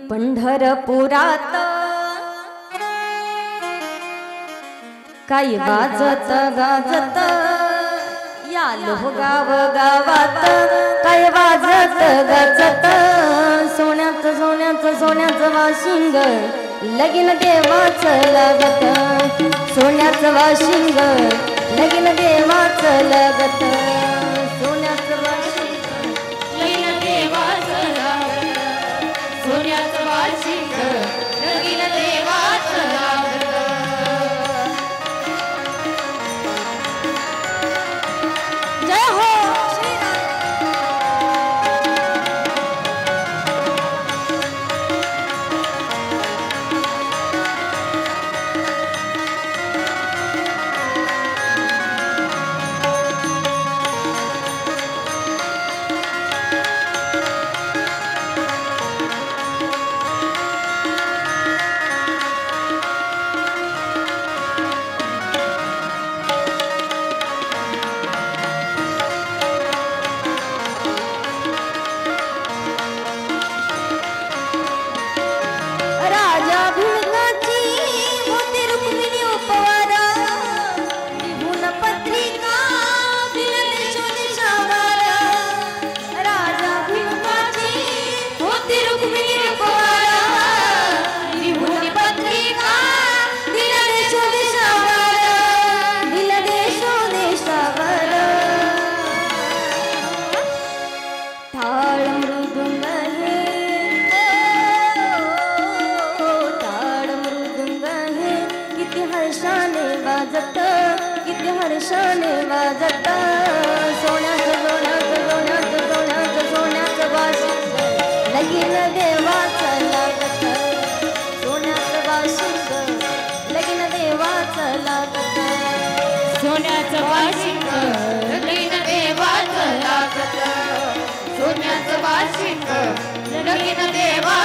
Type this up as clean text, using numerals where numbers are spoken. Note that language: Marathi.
पंढरपुरात काही वाजत गाजत यालो गाव गावात काय वाजत गाजत सोन्याच सोन्याच सोन्याच वाशिंग लगीन देवाच लागत सोन्याच वाशिंग लगीन देवाच लागत सोन्याच वाशिंग लगीन देवाच लागत सोन्याच वाशिंग लगीन देवाच लागत जय हो किती हर्षाने वाजत सोन्याच सोन्याच सोन्याच सोन्याच सोन्याच वाशिंग लगीन देवाच लागत सोन्याच वाशिंग लगीन देवाच लागत सोन्याच वाशिंग लगीन देवाच लागत सोन्याच वाशिंग लगीन देवा